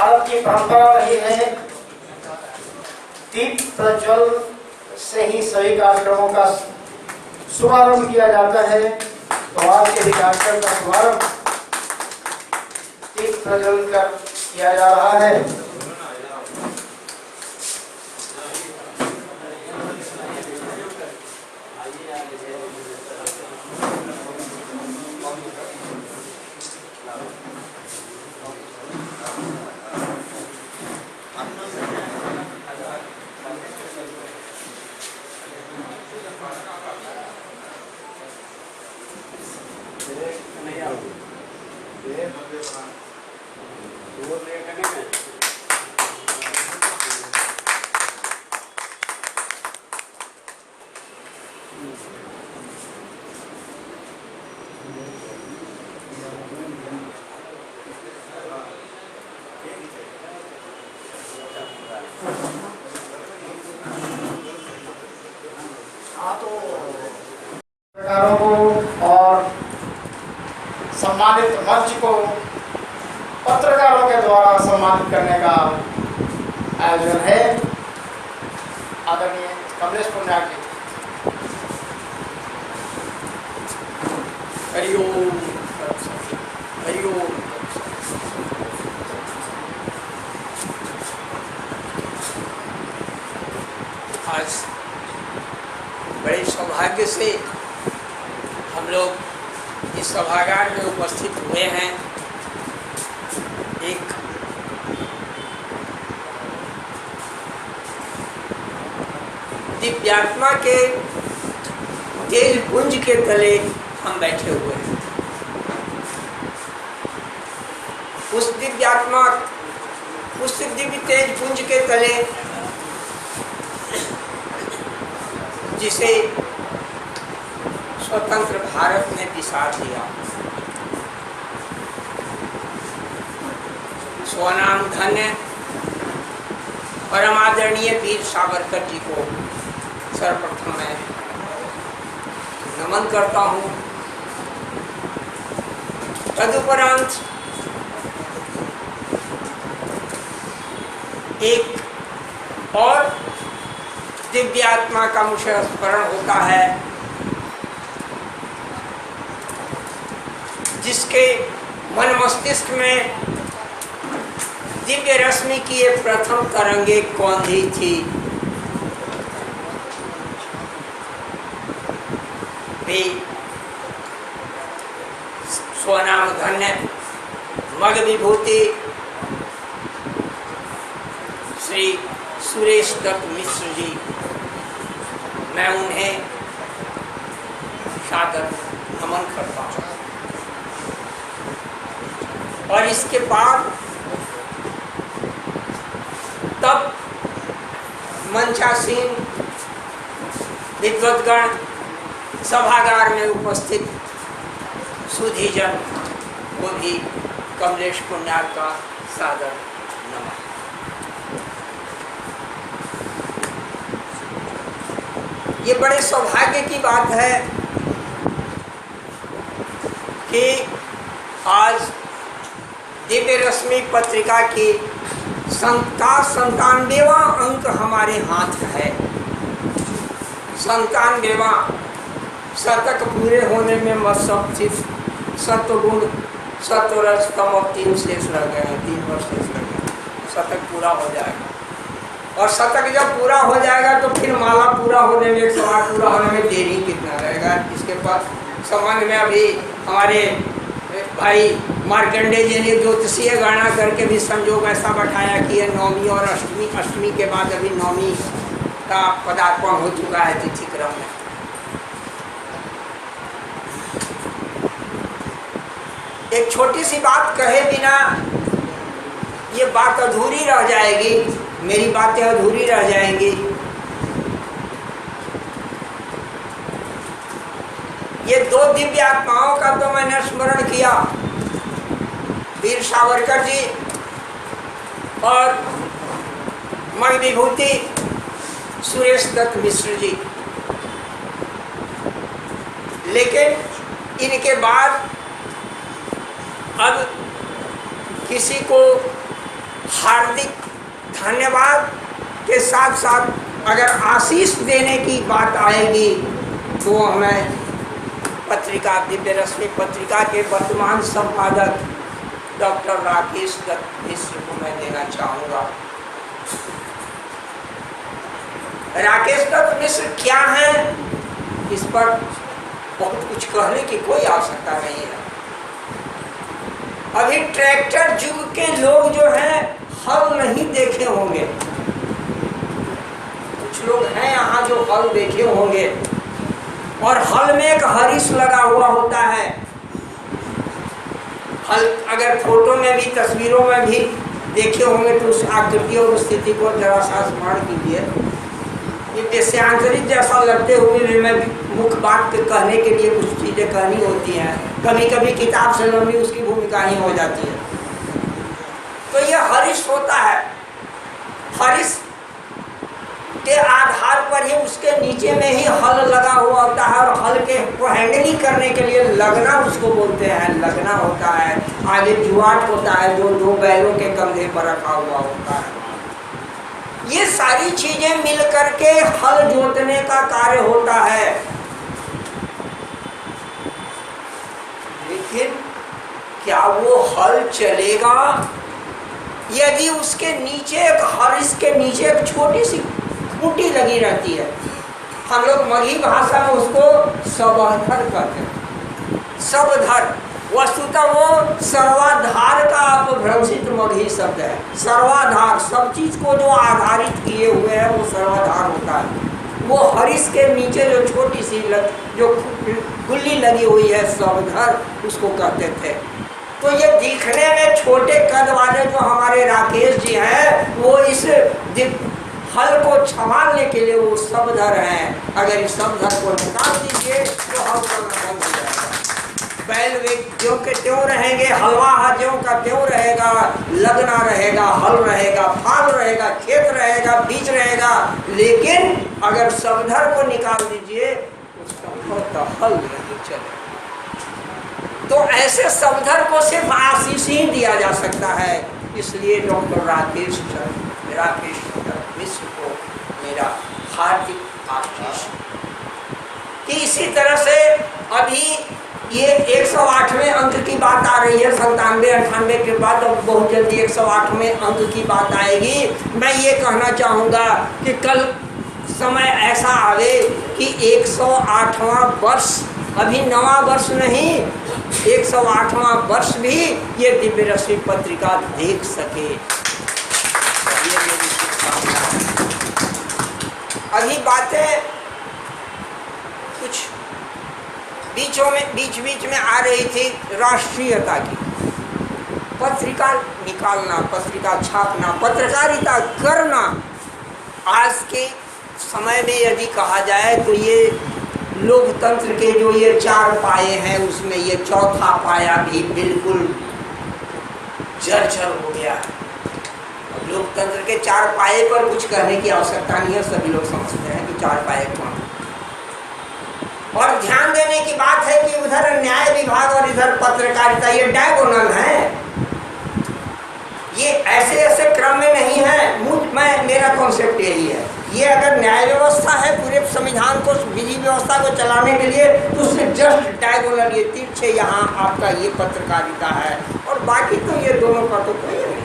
भारत की परंपरा रही है, दीप प्रज्वल से ही सभी कार्यक्रमों का शुभारंभ किया जाता है। तो आज के भी कार्यक्रम का शुभारंभ दीप प्रज्वल कर किया जा रहा है। पत्रकारों को और सम्मानित मंच को पत्रकारों के द्वारा सम्मानित करने का आयोजन है। आदरणीय कमलेश पुण्याल जी। हरिओम हरिओम। आज बड़े सौभाग्य से हम लोग इस सभागार में उपस्थित हुए हैं। एक दिव्यात्मा के तेज पुंज के तले हम बैठे हुए हैं। उस दिव्यात्मा, उस दिव्य तेज पुंज के तले जिसे स्वतंत्र भारत ने दिशा दिया, स्वनाम धन्य परम आदरणीय वीर सावरकर जी को सर्वप्रथम मैं नमन करता हूँ। तदुपरांत एक और दिव्यात्मा का मुझे स्मरण होता है, जिसके मन मस्तिष्क में दिव्य रश्मि की ये प्रथम तरंगे कौंधी थी। वे स्वनाम धन्य मग विभूति श्री सुरेश दत्त मिश्र जी, मैं उन्हें सादर नमन करता हूँ। और इसके बाद तब मंचासीन विद्वद्गण, सभागार में उपस्थित सुधीजन को भी कमलेश पुण्याल का सादर नमन। ये बड़े सौभाग्य की बात है कि आज दिव्य रश्मि पत्रिका की 97वां अंक हमारे हाथ है। 97वां शतक पूरे होने में सिर्फ सत्वगुण, सत्वरज, तम और 3 शेष रह गए हैं। 3 वर्ष शेष रह गए, शतक पूरा हो जाएगा। और शतक जब पूरा हो जाएगा तो फिर माला पूरा होने में, सवाल पूरा होने में देरी कितना रहेगा। इसके पास संबंध में अभी हमारे भाई मार्कंडेय जी ने ज्योतिषीय गणना करके भी संयोग ऐसा बैठाया कि ये नवमी और अष्टमी, अष्टमी के बाद अभी नवमी का पदार्पण हो चुका है तिथि क्रम में। एक छोटी सी बात कहे बिना ये बात अधूरी रह जाएगी, मेरी बातें अधूरी रह जाएंगी। ये 2 दिव्य आत्माओं का तो मैंने स्मरण किया, वीर सावरकर जी और मग विभूति सुरेश दत्त मिश्र जी। लेकिन इनके बाद अब किसी को हार्दिक धन्यवाद के साथ साथ अगर आशीष देने की बात आएगी तो हमें पत्रिका दिव्य रश्मि पत्रिका के वर्तमान संपादक डॉक्टर राकेश दत्त मिश्र को मैं देना चाहूँगा। राकेश दत्त मिश्र क्या है, इस पर बहुत कुछ कहने की कोई आवश्यकता नहीं है। अभी ट्रैक्टर युग के लोग जो हैं हल नहीं देखे होंगे, कुछ लोग हैं यहाँ जो हल देखे होंगे, और हल में एक हरीश लगा हुआ होता है। हल अगर फोटो में भी तस्वीरों में भी देखे होंगे तो उस आकृति और स्थिति को जरा सा स्मरण कीजिए। ये देशांतरित जैसा लगते हुए भी मैं मुख्य बात के कहने के लिए कुछ चीज़ें कहनी होती हैं, कभी कभी किताब से लंबी उसकी भूमिका ही हो जाती है। तो ये हरीश होता है, हरीश के आधार पर ही उसके नीचे में ही हल लगा हुआ होता है, और हल के को हैंडलिंग करने के लिए लगना उसको बोलते हैं, लगना होता है। आगे जुआट होता है जो दो बैलों के कंधे पर रखा हुआ होता है। ये सारी चीजें मिल करके हल जोतने का कार्य होता है। लेकिन क्या वो हल चलेगा यदि उसके नीचे एक हरीश के नीचे एक छोटी सी खूंटी लगी रहती है? हम लोग मगही भाषा में उसको सबधर कहते हैं। सबधर वस्तुतः वो सर्वाधार का अपभ्रंशित मगही शब्द है। सर्वाधार, सब चीज को जो आधारित किए हुए है वो सर्वाधार होता है। वो हरीश के नीचे जो छोटी सी जो गुल्ली लगी हुई है सबधर, उसको कहते थे। तो ये दिखने में छोटे कद वाले जो हमारे राकेश जी हैं वो इस हल को संभालने के लिए वो सबधर हैं। अगर इस सबधर को निकाल दीजिए तो हल चलना बंद हो जाएगा। बैल वे ज्यों के त्यों रहेंगे, हलवा ज्यों का त्यों रहेगा, लगना रहेगा, हल रहेगा, फाल रहेगा, खेत रहेगा, बीज रहेगा। लेकिन अगर सबधर को निकाल दीजिए तो हल नहीं चलेगा। तो ऐसे सबधर को सिर्फ आशीष ही दिया जा सकता है। इसलिए डॉक्टर राकेश मिश्र को मेरा हार्दिक आशीष। कि इसी तरह से अभी ये 108वें अंक की बात आ रही है, 97-98 के बाद अब बहुत जल्दी 108वें अंक की बात आएगी। मैं ये कहना चाहूँगा कि कल समय ऐसा आवे कि 108वां वर्ष, अभी नवा वर्ष नहीं, 108वां वर्ष भी ये दिव्य रश्मि पत्रिका देख सके। ये मेरी शुभकामना है। अभी बातें कुछ बीच में आ रही थी राष्ट्रीयता की। पत्रिका निकालना, पत्रिका छापना, पत्रकारिता करना आज के समय में यदि कहा जाए तो ये लोकतंत्र के जो ये 4 पाए हैं उसमें ये चौथा पाया भी बिल्कुल जर्जर हो गया है। लोकतंत्र के 4 पाए पर कुछ कहने की आवश्यकता नहीं है, सभी लोग समझते हैं कि 4 पाए कौन। और ध्यान देने की बात है कि उधर न्याय विभाग और इधर पत्रकारिता, ये डायगोनल है, ये ऐसे ऐसे क्रम में नहीं है। मेरा कॉन्सेप्ट यही है, ये अगर न्याय व्यवस्था है पूरे संविधान को, विधि व्यवस्था को चलाने के लिए, तो उससे जस्ट डायगोनल ये तिरछे यहाँ आपका ये पत्रकारिता है, और बाकी तो ये दोनों का तो कोई नहीं।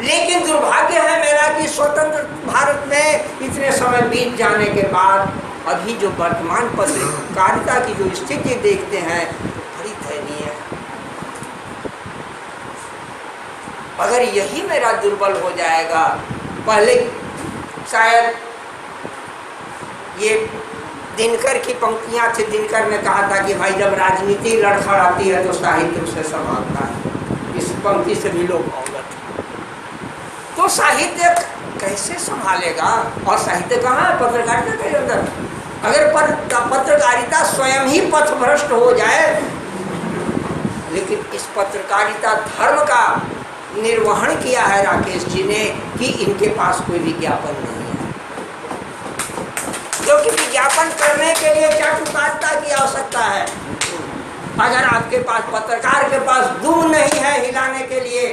लेकिन दुर्भाग्य है मेरा कि स्वतंत्र भारत में इतने समय बीत जाने के बाद अभी जो वर्तमान पत्रकारिता की जो स्थिति देखते हैं बड़ी दयनीय है। अगर यही मेरा दुर्बल हो जाएगा, पहले शायद ये दिनकर की पंक्तियां थी, दिनकर ने कहा था कि भाई जब राजनीति लड़खड़ाती है तो साहित्य उसे संभालता है। इस पंक्ति से भी लोग अवगत। तो साहित्य कैसे संभालेगा? और साहित्य कहाँ है? पत्रकारिता के अंदर। अगर पत्रकारिता स्वयं ही पथभ्रष्ट हो जाए, लेकिन इस पत्रकारिता धर्म का निर्वहन किया है राकेश जी ने कि इनके पास कोई विज्ञापन नहीं है, क्योंकि विज्ञापन करने के लिए चाटुकारिता की आवश्यकता है। अगर आपके पास, पत्रकार के पास दुम नहीं है हिलाने के लिए,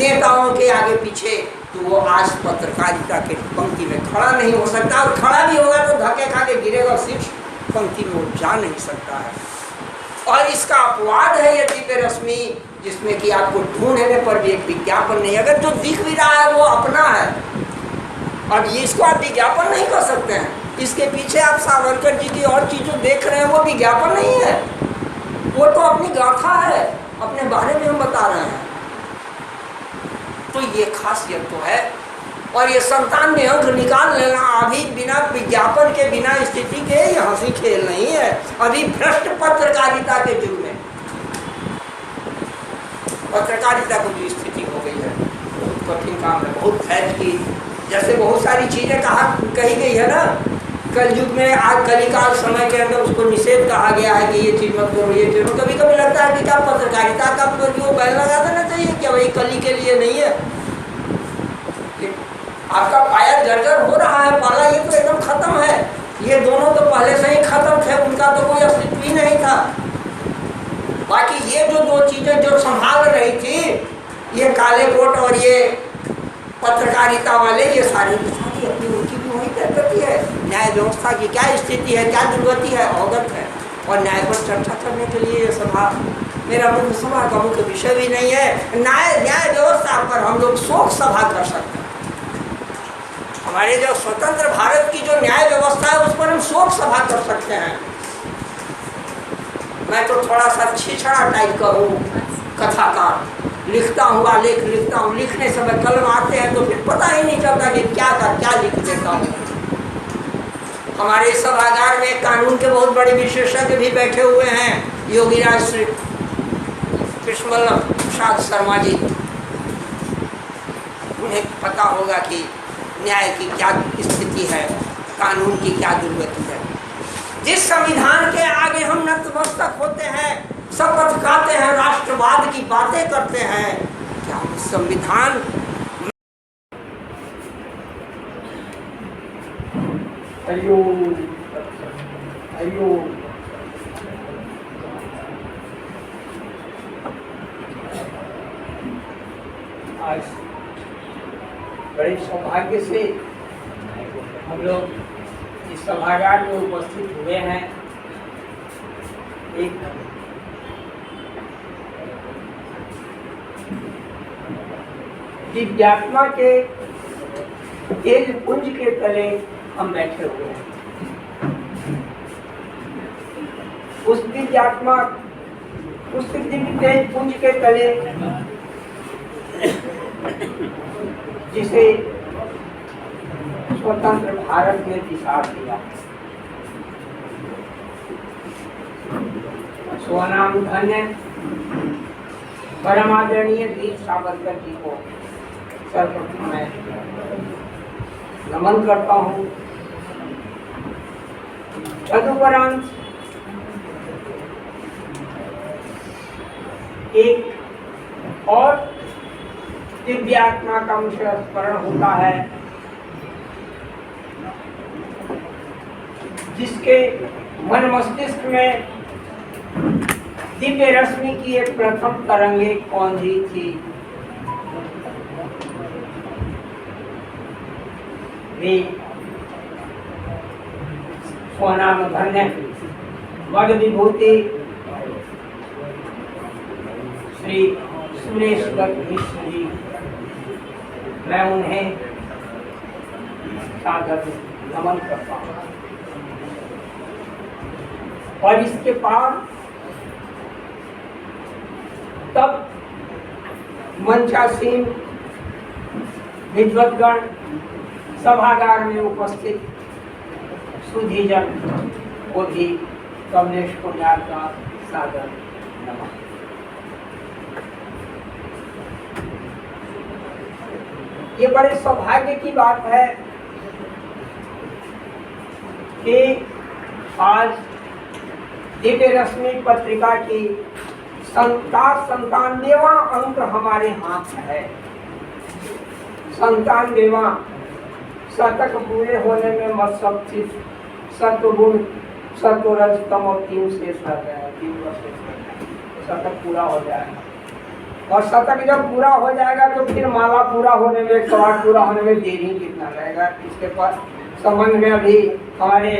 नेताओं के आगे पीछे, तो वो आज पत्रकारिता के पंक्ति में खड़ा नहीं हो सकता, और खड़ा भी होगा तो धक्के खा के गिरेगा, शीर्ष पंक्ति में वो जा नहीं सकता है। और इसका अपवाद है ये दिव्य रश्मि, जिसमें कि आपको ढूंढने पर भी एक विज्ञापन नहीं, अगर जो दिख भी रहा है वो अपना है, अब ये इसको आप विज्ञापन नहीं कर सकते हैं। इसके पीछे आप सावरकर जी की और चीज़ जो देख रहे हैं वो विज्ञापन नहीं है, वो तो अपनी गाथा है, अपने बारे में हम बता रहे हैं। तो ये खासियत तो है। और ये 97 अंक निकाल लेना अभी बिना विज्ञापन के, बिना स्थिति के, ये हंसी खेल नहीं है। अभी भ्रष्ट पत्रकारिता के युग में पत्रकारिता को जो स्थिति हो गई है, बहुत कठिन काम है, बहुत फैल की, जैसे बहुत सारी चीजें कही गई है ना कल युग में, आज कलिकाल समय के अंदर उसको निषेध कहा गया है कि ये चीज मत करो, ये चीज। कभी कभी लगता है कि क्या पत्रकारिता का वो बैन लगा देना चाहिए क्या, वही कली के लिए नहीं है। आपका पाया जर्जर हो रहा है, पाला ये तो एकदम खत्म है, ये दोनों तो पहले से ही खत्म थे, उनका तो कोई अस्तित्व ही नहीं था। बाकी ये जो दो चीजें जो संभाल रही थी, ये काले कोट और ये पत्रकारिता वाले, ये सारी अपनी उनकी भी वही तय करती है। न्याय व्यवस्था की क्या स्थिति है, क्या दुर्गति है, अवगत है। और न्याय पर चर्चा करने के लिए ये सभा, मेरा मुख्य सभा का मुख्य विषय भी नहीं है। न्याय व्यवस्था पर हम लोग शोक सभा कर सकते हैं। हमारे जो स्वतंत्र भारत की जो न्याय व्यवस्था है उस पर हम शोक सभा कर सकते हैं। मैं तो थोड़ा सा छिछड़ा टाइप का हूँ, कथाकार, लिखता हूँ, आलेख लिखता हूँ, लिखने समय कलम आते हैं तो फिर पता ही नहीं चलता कि क्या का क्या लिख देता हूँ। हमारे सभागार में कानून के बहुत बड़े विशेषज्ञ भी बैठे हुए हैं, योगीराज श्री कृष्णवल्लभ प्रसाद शर्मा जी, उन्हें पता होगा कि न्याय की क्या स्थिति है, कानून की क्या दुर्गति है। जिस संविधान के आगे हम नतमस्तक होते हैं, शपथ खाते हैं, राष्ट्रवाद की बातें करते हैं, क्या हम संविधान आज बड़े सौभाग्य से हम लोग इस सभागार में उपस्थित हुए हैं। एक दिव्यात्मा के तेज पुंज के तले हम बैठे हुए हैं। उस दिव्यात्मा, उस दिव्य तेज पुंज के तले जिसे स्वतंत्र भारत ने दिशा दिया, स्वनाम धन्य परम आदरणीय वीर सावरकर जी को सर्वप्रथम मैं नमन करता हूँ। तदुपरांत एक और दिव्यात्मा का मुझे स्मरण होता है, जिसके मन मस्तिष्क में दिव्य रश्मि की एक प्रथम तरंगे कौंधी थी। वे स्वनाम धन्य मद विभूति श्री सुरेश दत्त मिश्र जी, मैं उन्हें सादर नमन करता हूँ। और इसके बाद तब मंचासीन विद्वद्गण, सभागार में उपस्थित सुधीजन को भी कमलेश कुमार का सादर नमन। ये बड़े सौभाग्य की बात है कि आज दिव्य रश्मि पत्रिका की 97वां अंक हमारे हाथ है। 97वां शतक पूरे होने में मत्स्य सत्वगुण सत्वरज तम और 3 शेष रह गए, 3 वर्ष शेष रह गए, शतक पूरा हो जाएगा। और शतक जब पूरा हो जाएगा तो फिर माला पूरा होने में, 108 पूरा होने में देरी कितना रहेगा। इसके पास संबंध में अभी हमारे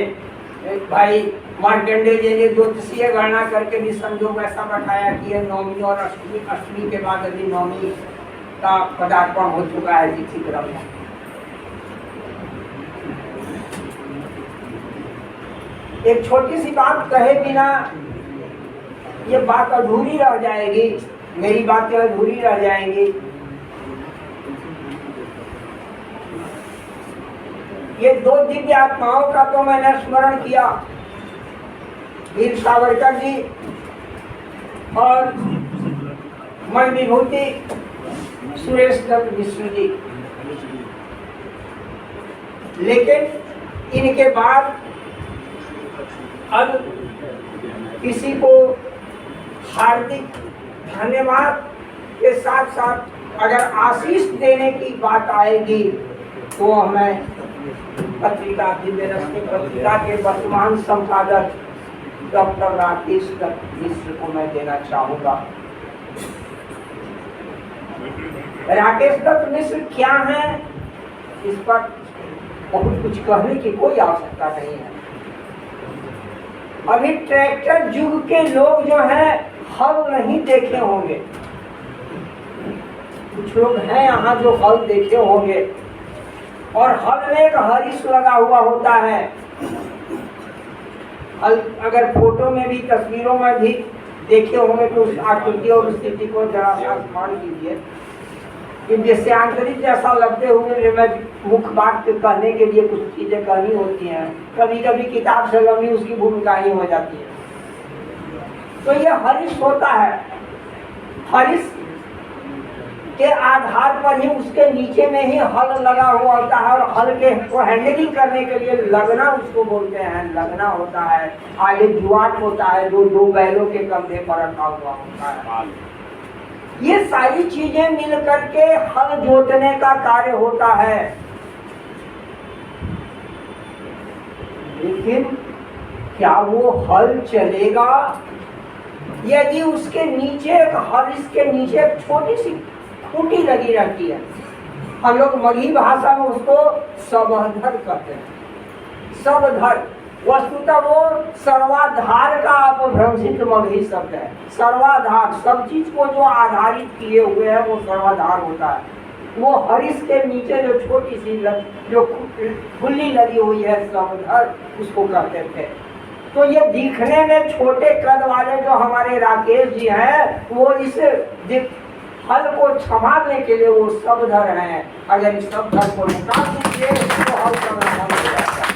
भाई मार्कंडेय जी ने ज्योतिषीय गणना करके भी संयोग ऐसा बताया कि ये नौमी और अष्टमी के बाद अभी नौमी का पदार्पण हो चुका है तिथि क्रम में। एक छोटी सी बात कहे बिना ये बात अधूरी रह जाएगी, मेरी बातें अधूरी रह जाएंगी। ये दो दिव्य आत्माओं का तो मैंने स्मरण किया, वीर सावरकर जी और मन विभूति सुरेश दत्त मिश्र जी। लेकिन इनके बाद अब किसी को हार्दिक धन्यवाद के साथ साथ अगर आशीष देने की बात आएगी तो हमें पत्रिका दिव्य रश्मि पत्रिका के वर्तमान संपादक डॉक्टर राकेश दत्त मिश्र को मैं देना चाहूँगा। राकेश दत्त मिश्र क्या है, इस पर बहुत कुछ कहने की कोई आवश्यकता नहीं है। अभी ट्रैक्टर युग के लोग जो हैं हल नहीं देखे होंगे, कुछ लोग हैं यहाँ जो हल देखे होंगे, और हल में एक हरीश लगा हुआ होता है। अगर फोटो में भी तस्वीरों में भी देखे होंगे तो उस आकृति और स्थिति को जरा सा स्मरण कीजिए कि जैसे आंतरिक जैसा लगते हुए मैं मुख्य बात कहने के लिए कुछ चीजें कहनी होती हैं, कभी कभी किताब से लंबी उसकी भूमिका ही हो जाती है। तो ये हरीश होता है, हरीश के आधार पर ही उसके नीचे में ही हल लगा हुआ होता है, और हल के को हैंडलिंग करने के लिए लगना उसको बोलते हैं, लगना होता है। आगे जुआट होता है जो दो बैलों के कंधे पर रखा हुआ होता है। ये सारी चीजें मिल करके हल जोतने का कार्य होता है। लेकिन क्या वो हल चलेगा यदि उसके नीचे हरीश के नीचे एक छोटी सी खूंटी लगी रहती है? हम लोग मगही भाषा में उसको सबधर कहते हैं। सबधर वस्तुतः वो सर्वाधार का अपभ्रंशित मगही शब्द है। सर्वाधार, सब चीज को जो आधारित किए हुए है वो सर्वाधार होता है। वो हरीश के नीचे जो छोटी सी जो खुली लगी हुई है सबधर, उसको कहते थे। तो ये दिखने में छोटे कद वाले जो हमारे राकेश जी हैं, वो इस हल को संभालने के लिए वो सबधर हैं। अगर इस सबधर को निकाल दीजिए तो हल करना बंद हो जाता है।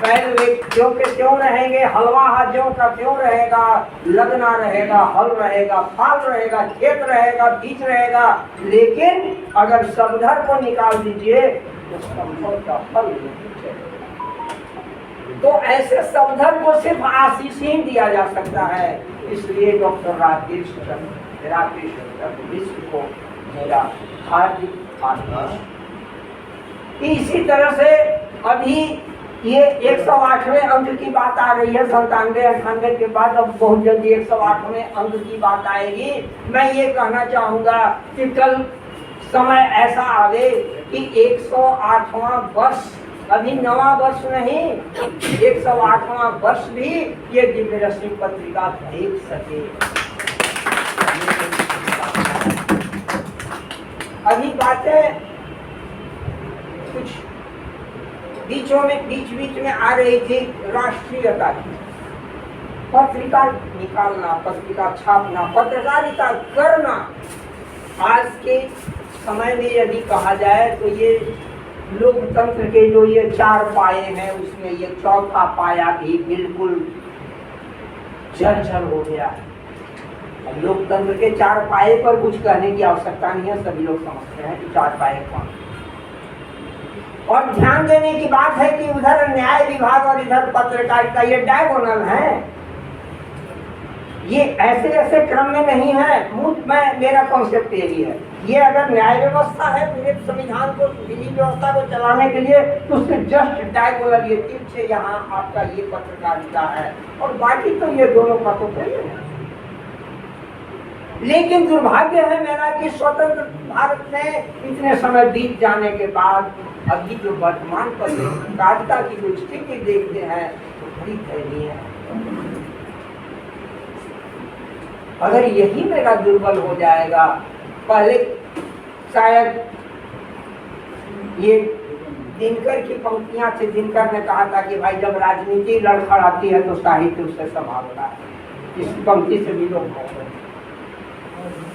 बैल ज्यों के त्यों रहेंगे, हलवा ज्यों का त्यों रहेगा, लगना रहेगा, हल रहेगा, फाल रहेगा, खेत रहेगा, बीज रहेगा। लेकिन अगर सबधर को निकाल दीजिए तो सबधर का फल नहीं चलेगा। तो ऐसे सबधर को सिर्फ आशीष ही दिया जा सकता है। इसलिए डॉक्टर राकेश मिश्र को मेरा हार्दिक आशीष। इसी तरह से अभी ये 108वें अंक की बात आ रही है, 97-98 के बाद अब बहुत जल्दी 108वें अंक की बात आएगी। मैं ये कहना चाहूँगा कि कल समय ऐसा आवे कि 108वां वर्ष, अभी नवा वर्ष नहीं, 108वां वर्ष भी ये दिव्य रश्मि पत्रिका देख सके। अभी बातें कुछ बीच में आ रही थी राष्ट्रीयता की। पत्रिका निकालना, पत्रिका छापना, पत्रकारिता करना आज के समय में यदि कहा जाए तो ये लोकतंत्र के जो ये 4 पाए हैं उसमें ये चौथा पाया भी बिल्कुल जर्जर हो गया है। लोकतंत्र के 4 पाए पर कुछ कहने की आवश्यकता नहीं है, सभी लोग समझते हैं कि 4 पाए कौन। और ध्यान देने की बात है कि उधर न्याय विभाग और इधर पत्रकारिता, ये डायगोनल है, ये ऐसे ऐसे क्रम में नहीं है। मेरा कॉन्सेप्ट यही है, ये अगर न्याय व्यवस्था है पूरे संविधान को, विधि व्यवस्था को चलाने के लिए, तो उसके जस्ट डायगोनल ये तिरछे यहाँ आपका ये पत्रकारिता है, और बाकी तो ये दोनों का तो कोई है। लेकिन दुर्भाग्य है मेरा कि स्वतंत्र भारत में इतने समय बीत जाने के बाद अभी जो वर्तमान पत्रकारिता की जो स्थिति देखते हैं तो बड़ी दयनीय है। अगर यही मेरा दुर्बल हो जाएगा, पहले शायद ये दिनकर की पंक्तियां थी, दिनकर ने कहा था कि भाई जब राजनीति लड़खड़ाती है तो साहित्य उससे संभालता है। इस पंक्ति से भी लोग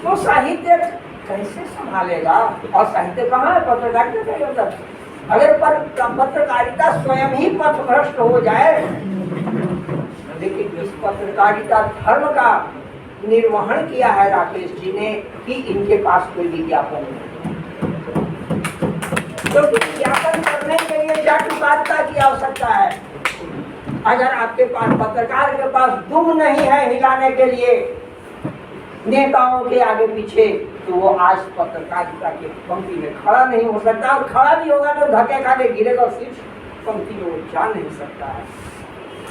तो साहित्य कैसे संभालेगा? और साहित्य कहाँ है? पत्रकारिता का। अगर पत्रकारिता स्वयं ही पथभ्रष्ट हो जाए, लेकिन इस पत्रकारिता धर्म का निर्वहन किया है राकेश जी ने कि इनके पास कोई विज्ञापन नहीं, तो विज्ञापन करने के लिए चाटुकारिता की आवश्यकता है। अगर आपके पास पत्रकार के पास दुम नहीं है हिलाने के लिए नेताओं के आगे पीछे, तो वो आज पत्रकारिता की पंक्ति में खड़ा नहीं हो सकता, और खड़ा भी होगा तो धक्के खा के गिरेगा, सिर्फ पंक्ति में वो जा नहीं सकता है।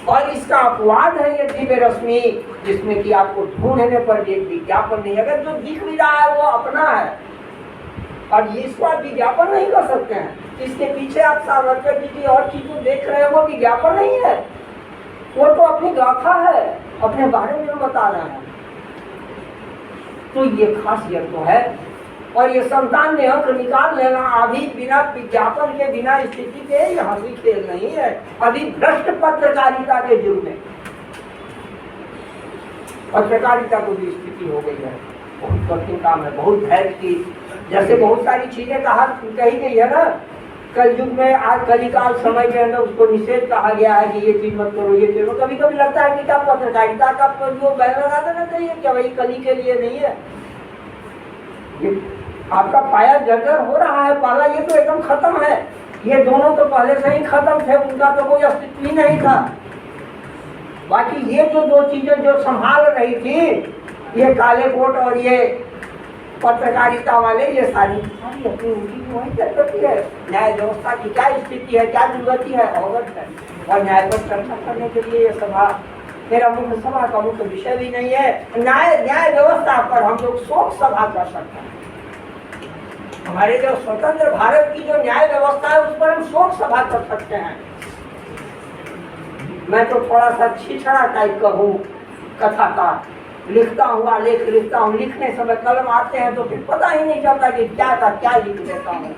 और इसका अपवाद है ये दिव्य रश्मि, जिसमें कि आपको ढूंढने पर एक विज्ञापन नहीं, अगर जो दिख भी रहा है वो अपना है और ये इसको आप विज्ञापन नहीं कर सकते हैं। इसके पीछे आप सावरकर जी की और चीजों देख रहे हैं, वो विज्ञापन नहीं है, वो तो अपनी गाथा है, अपने बारे में बता रहे हैं। तो ये खासियत तो है। और ये संतान ने अंक निकाल लेना अभी बिना विज्ञापन के, बिना स्थिति के, ये हंसी खेल नहीं है। अभी भ्रष्ट पत्रकारिता के युग में पत्रकारिता को भी स्थिति हो गई है। बहुत कठिन काम है, बहुत धैर्य की, जैसे बहुत सारी चीजें कही गई है ना, कल युग में आज कलिकाल समय के अंदर उसको निषेध कहा गया है कि ये चीज मत करो, ये चीज। कभी कभी लगता है कि क्या पत्रकारिता का जो बैन लगा देना चाहिए, क्या वही कली के लिए नहीं है? ये आपका पाया जर्जर हो रहा है, पहला ये तो एकदम खत्म है, ये दोनों तो पहले से ही खत्म थे, उनका तो कोई अस्तित्व ही नहीं था। बाकी ये जो दो चीजें जो संभाल रही थी, ये काले कोट और ये पत्रकारिता वाले, ये सारी अपनी उनकी वही करती है। न्याय व्यवस्था की क्या स्थिति है, क्या दुर्गति है, अवगत है। और न्याय पर चर्चा करने के लिए ये सभा, मेरा मुख्य सभा का मुख्य विषय भी नहीं है। न्याय व्यवस्था पर हम लोग शोक सभा कर सकते हैं। हमारे जो स्वतंत्र भारत की जो न्याय व्यवस्था है उस पर हम शोक सभा कर सकते हैं। मैं तो थोड़ा सा छिछड़ा टाइप का हूँ, कथा का लिखता हुआ लेख लिखता हूँ, लिखने समय कलम आते हैं तो फिर पता ही नहीं चलता कि क्या था क्या लिख देता हूँ।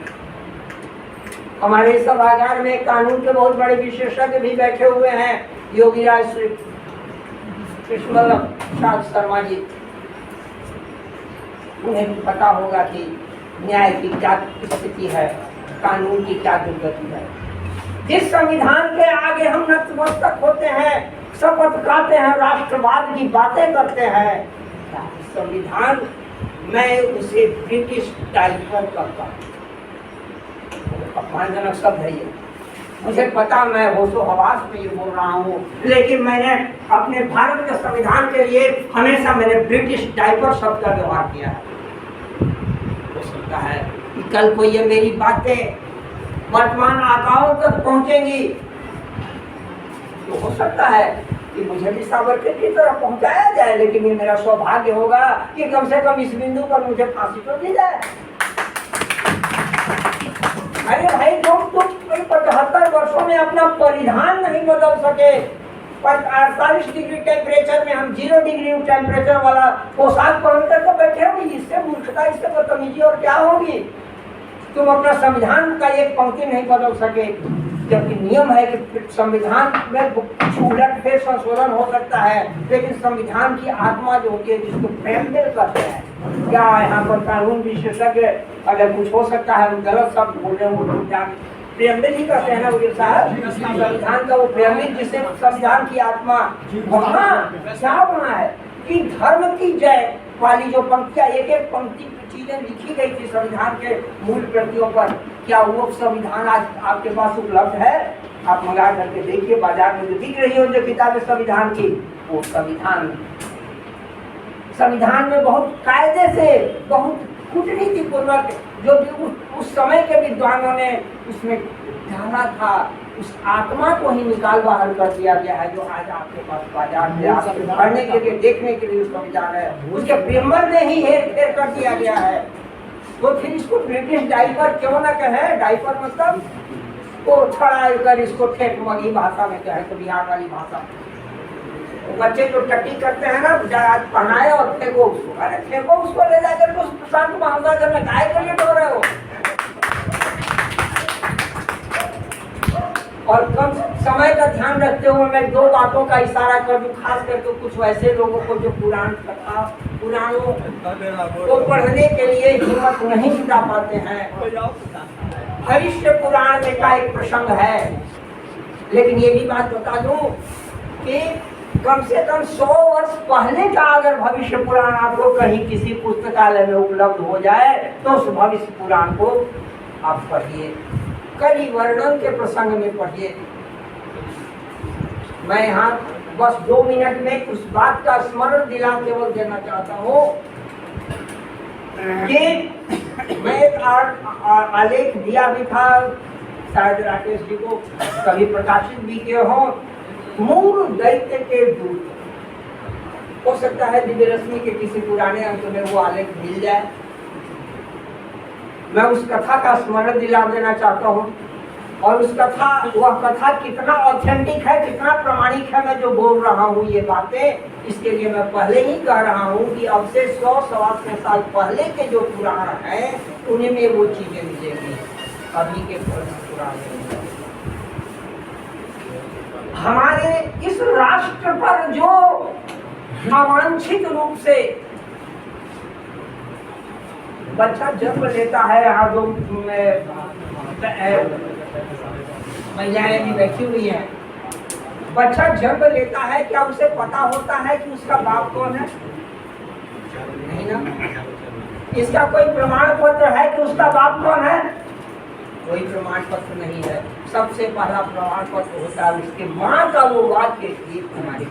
हमारे सभागार में कानून के बहुत बड़े विशेषज्ञ भी बैठे हुए हैं, योगीराज श्री कृष्ण शर्मा जी, उन्हें भी पता होगा कि न्याय की क्या स्थिति है, कानून की क्या दुर्गति है। जिस संविधान के आगे हम नतमस्तक होते हैं, शपथ खाते हैं, राष्ट्रवाद की बातें करते हैं, संविधान मैं उसे ब्रिटिश टाइप पर करता हूँ। अपमानजनक शब्द है ये, मुझे पता, मैं होशो हवास में ये बोल रहा हूँ, लेकिन मैंने अपने भारत के संविधान के लिए हमेशा मैंने ब्रिटिश डायपर शब्द का व्यवहार किया है। हो सकता है कि कल को ये मेरी बातें वर्तमान आकाओं तक पहुंचेंगी, तो हो सकता है कि मुझे भी सावरकर की तरफ पहुंचाया जाए, लेकिन ये मेरा सौभाग्य होगा कि कम से कम इस बिंदु पर मुझे फांसी तो दी जाए। अरे भाई, लोग तो 75 वर्षों में अपना परिधान नहीं बदल सके, 48 डिग्री टेम्परेचर में हम 0 डिग्री टेम्परेचर वाला पोशाक पहनकर तो बैठे होंगे। इससे मूर्खता, इससे बदतमीजी और क्या होगी? तुम अपना संविधान का एक पंक्ति नहीं बदल सके, जबकि नियम है कि संविधान में कुछ उलट फेर संशोधन हो सकता है, लेकिन संविधान की आत्मा जो होती है, जिसको प्रेमबिल कहते हैं, क्या यहाँ पर कानून विशेषज्ञ अगर कुछ हो सकता है, हम गलत शब्द बोल रहे हो, क्या प्रेमबिल ही कहते हैं ना वकील साहब, संविधान का वो प्रेमबिल जिससे संविधान की आत्मा क्या बना है कि धर्म की जय वाली जो पंक्तियां, एक एक पंक्ति चीजें लिखी गई थी संविधान के मूल प्रतियों पर, क्या वो संविधान आज आपके पास उपलब्ध है? आप मंगा करके देखिए, बाजार में जो दिख रही हो जो किताबें संविधान की, वो संविधान में बहुत कायदे से, बहुत कूटनीतिपूर्वक जो उस समय के विद्वानों ने उसमें जाना था, उस आत्मा को ही निकाल बाहर कर दिया गया है, जो आज आपके पास बाजार में आपके पढ़ने के लिए, देखने के लिए उसका विचार है, उसके प्रेमर ने ही हेर फेर कर दिया गया है। तो फिर इसको ब्रिटिश डाइपर क्यों ना कहे? डाइपर मतलब वो छड़ा कर इसको ठेठ मगी भाषा में कहे, तो बिहार वाली भाषा। बच्चे जो टट्टी करते हैं ना, आज पढ़ाए और फेंको उसको, अरे फेंको उसको, ले जाकर उस प्रशांत महासागर में गाय के लिए डो रहे हो। और कम समय का ध्यान रखते हुए मैं दो बातों का इशारा कर दूं, खास करके कुछ वैसे लोगों को जो पुराणों को पढ़ने के लिए हिम्मत नहीं जुटा पाते हैं। भविष्य पुराण में का एक प्रसंग है, लेकिन ये भी बात बता दूं कि कम से कम 100 वर्ष पहले का अगर भविष्य पुराण आपको कहीं किसी पुस्तकालय में उपलब्ध हो जाए तो उस भविष्य पुराण को आप पढ़िए, कलि वर्णन के प्रसंग में पढ़िए। मैं यहाँ बस 2 मिनट में उस बात का स्मरण दिला केवल देना चाहता हूँ कि मैं एक आलेख दिया भी था, शायद राकेश जी को कभी प्रकाशित भी किए हो, मूल दैत्य के दूत। हो सकता है दिव्य रश्मि के किसी पुराने अंक में वो आलेख मिल जाए। मैं उस कथा का स्मरण दिला देना चाहता हूँ, और उस कथा, वह कथा कितना ऑथेंटिक है, कितना प्रमाणिक है, मैं जो बोल रहा हूँ ये बातें, इसके लिए मैं पहले ही कह रहा हूँ कि अब से 100-125 साल पहले के जो पुराण हैं उन्हीं में वो चीजें मिलेंगी, अभी के पुराण में। हमारे इस राष्ट्र पर जो अवांछित रूप से बच्चा जन्म लेता है, यहाँ जो महिलाएं भी बैठी हुई हैं, बच्चा जन्म लेता है, क्या उसे पता होता है कि उसका बाप कौन है? नहीं ना। इसका कोई प्रमाण पत्र है कि उसका बाप कौन है? कोई प्रमाण पत्र नहीं है। सबसे पहला प्रमाण पत्र होता है उसके माँ का वो वाक्य की हमारी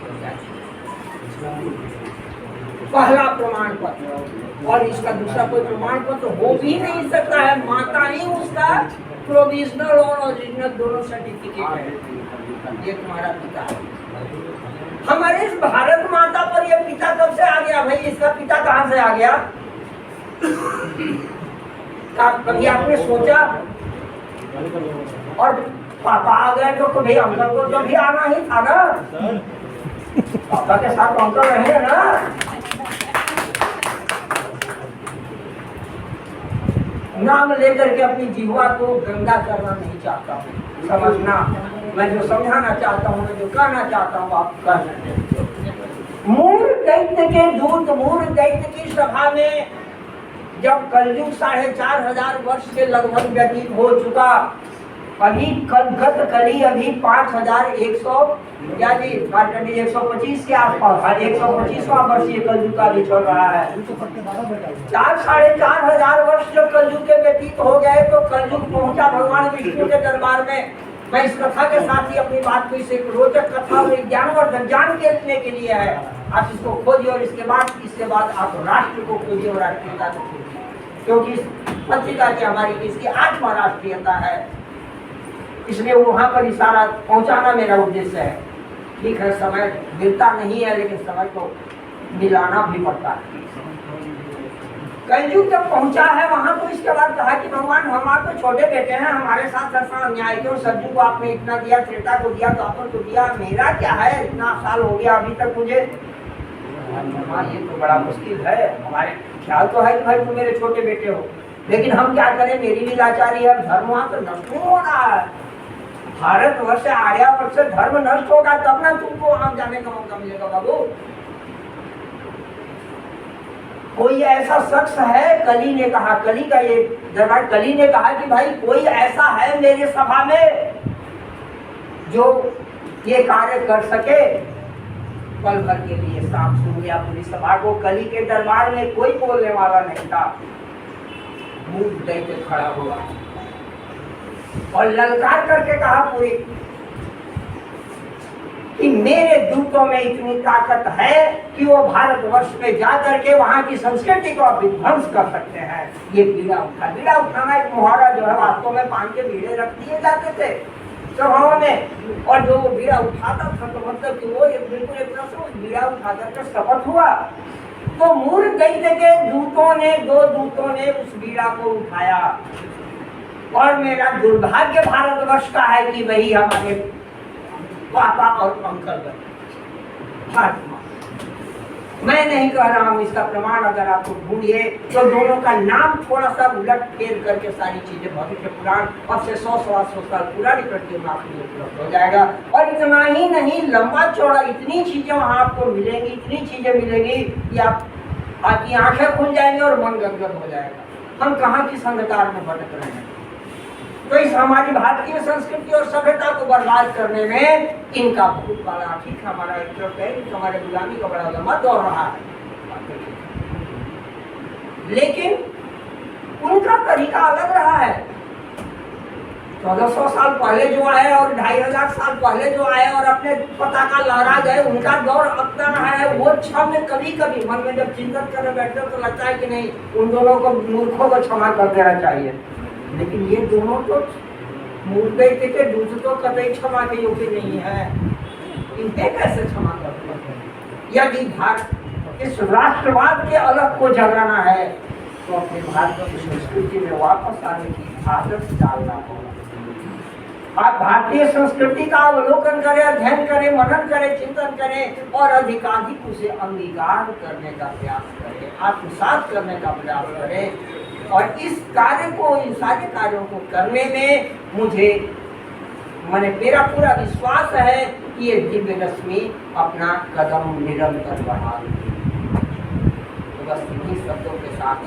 पहला प्रमाण पत्र, और इसका दूसरा कोई प्रमाण पत्र हो भी नहीं सकता है। माता ही उसका प्रोविजनल और ओरिजिनल दोनों सर्टिफिकेट है। ये तुम्हारा पिता है। हमारे इस भारत माता पर ये पिता कब से आ गया भाई? इसका पिता कहाँ से आ गया? कभी आपने सोचा? और पापा आ गए तो कभी अंकल को तो भी आना ही था ना। पापा के साथ अंकल रहे ना। नाम लेकर के अपनी जीवा को गंदा करना नहीं चाहता हूँ, समझना। मैं जो समझाना चाहता हूँ, मैं जो कहना चाहता हूँ, आप कह सकते हैं। मूल दैत्य के दूत, मूल दैत्य की सभा में जब कलयुग 4500 वर्ष के लगभग व्यतीत हो चुका, अभी गत कली अभी 5100 यानी 125 के आसपास, 125वां वर्ष ये कलयुग का भी चल रहा है। 4-4.5 वर्ष जब कलयुग के व्यतीत हो गए तो कलयुग पहुंचा भगवान विष्णु के दरबार में। मैं इस कथा के साथ ही अपनी बात को इसे रोचक कथा और ज्ञानवर्धक जान के लिए है। आप इसको खोजिए और इसके बाद आप राष्ट्र को खोजिए और राष्ट्रीयता को खोजिए, क्योंकि इस पत्रिका की हमारी इसकी आत्मा राष्ट्रीयता है, इसलिए वहां पर इशारा पहुंचाना मेरा उद्देश्य है। ठीक है, समय मिलता नहीं है, लेकिन समय को मिलाना भी पड़ता है। कलयुग जब पहुंचा है वहां तो इसके बाद कहा कि भगवान हम आपके छोटे बेटे हैं, हमारे साथ ऐसा अन्याय क्यों? सज्जू को आपने इतना दिया, त्रेता को दिया, द्वापर को दिया, मेरा क्या है? इतना साल हो गया अभी तक मुझे। ये तो बड़ा मुश्किल है। हमारे ख्याल तो है कि भाई तुम मेरे छोटे बेटे हो, लेकिन हम क्या करें? मेरी भी लाचारी है। धर्म वहां तो नष्ट हो रहा है। भारतवर्ष से, आर्यावर्ष से धर्म नष्ट होगा तब ना तुमको वहां जाने का मौका मिलेगा बाबू। कोई ऐसा शख्स है, कली ने कहा, कली का ये दरबार, कली ने कहा कि भाई कोई ऐसा है मेरे सभा में जो ये कार्य कर सके। पल भर के लिए सांप सूंघ गया पूरी सभा को। कली के दरबार में कोई बोलने वाला नहीं था। मुंह देके खड़ा हुआ और ललकार करके कहा पूरी कि मेरे दूतों में इतनी ताकत है कि वो भारतवर्ष में जा करके वहां की संस्कृति को विध्वंस कर सकते हैं। ये बीड़ा उठा, बीड़ा उठाना एक मुहावरा जो है वास्तव में पान के बीड़े रख दिए जाते थे। सभाओं में, और जो वो बीड़ा उठाता था तो मतलब कि वो एक बिल्कुल एक तरह से उस बीड़ा उठा करके शपथ हुआ। तो मूर दैत्य के दूतों ने, 2 दूतों ने उस बीड़ा को उठाया। और मेरा दुर्भाग्य भारतवर्ष का है कि वही हमारे पापा और अंकल बने। मैं नहीं कह रहा हूँ, इसका प्रमाण अगर आपको ढूंढिए तो दोनों का नाम थोड़ा सा उलट फेर करके सारी चीजें भविष्य पुराण अब से 100-125 साल पुरानी प्रतिमा में उपलब्ध हो जाएगा। और इतना ही नहीं, लंबा चौड़ा इतनी चीजें वहां आपको मिलेंगी, इतनी चीजें मिलेंगी कि आपकी आंखें खुल जाएंगी और मन गदगद हो जाएगा। हम कहाँ किस अंधकार में भटक रहे हैं। तो इस हमारी भारतीय संस्कृति और सभ्यता को बर्बाद करने में इनका बहुत बड़ा, ठीक हमारा एक तरफ है, हमारे गुलामी का बड़ा लंबा दौर रहा है, लेकिन उनका तरीका अलग रहा है। 1400 साल पहले जो आए और 2500 साल पहले जो आए और अपने पताका लहरा गए, उनका दौर अपना रहा है। वो क्षण में कभी कभी मन में जब चिंतन करने बैठते तो लगता है कि नहीं, उन दोनों को मूर्खों को क्षमा कर देना चाहिए। लेकिन ये दोनों तो मूर्ख के दूसरों कतई क्षमा के योग्य नहीं है, इन्हें कैसे क्षमा कर सकते हैं। यदि भारत इस राष्ट्रवाद के अलग को जगाना है तो अपने भारत की संस्कृति में वापस आने की आदत डालना होगा। आप भारतीय संस्कृति का अवलोकन करें, अध्ययन करें, मनन करें, चिंतन करें और अधिकाधिक उसे अंगीकार करने का प्रयास करें, आत्मसात करने का प्रयास करें। और इस कार्य को, इन सारे कार्यों को करने में मेरा पूरा विश्वास है कि ये दिव्य रश्मि अपना कदम निरंतर बढ़ाएगी। तो बस इन्हीं शब्दों के साथ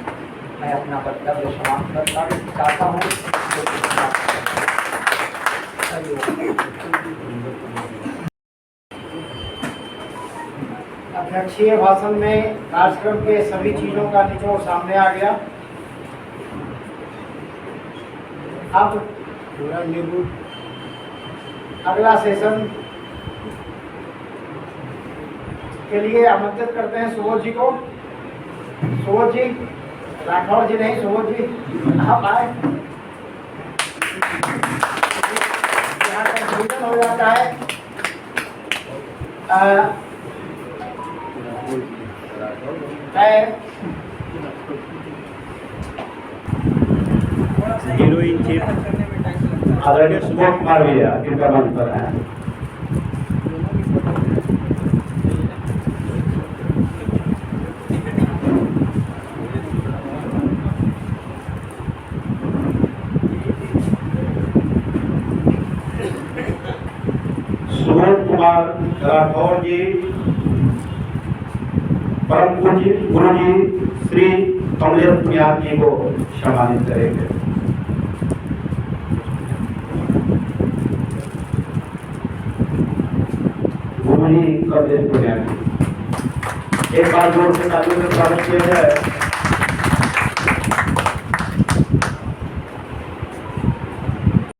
मैं अपना वक्तव्य समाप्त चाहता हूँ। अध्यक्षीय भाषण में कार्यक्रम के सभी चीजों का निचोड़ सामने आ गया। अब अगला सेशन के लिए आमंत्रित करते हैं सुबोध जी को। सुबोध जी, राठौर जी नहीं, सुबोध जी आप आए। यहाँ कंक्लूजन हो जाता है। हीरोइन चीफ आदरणीय सुबोध कुमार भैया कृपया मंच पर हैं। सुबोध कुमार राठौर जी परम पूज्य गुरु जी श्री कमलेश पुनियाद जी को सम्मानित करेंगे। गुरु जी कमलेश पुनियाद जी, एक बार जोर से तालियों से स्वागत किया जाए।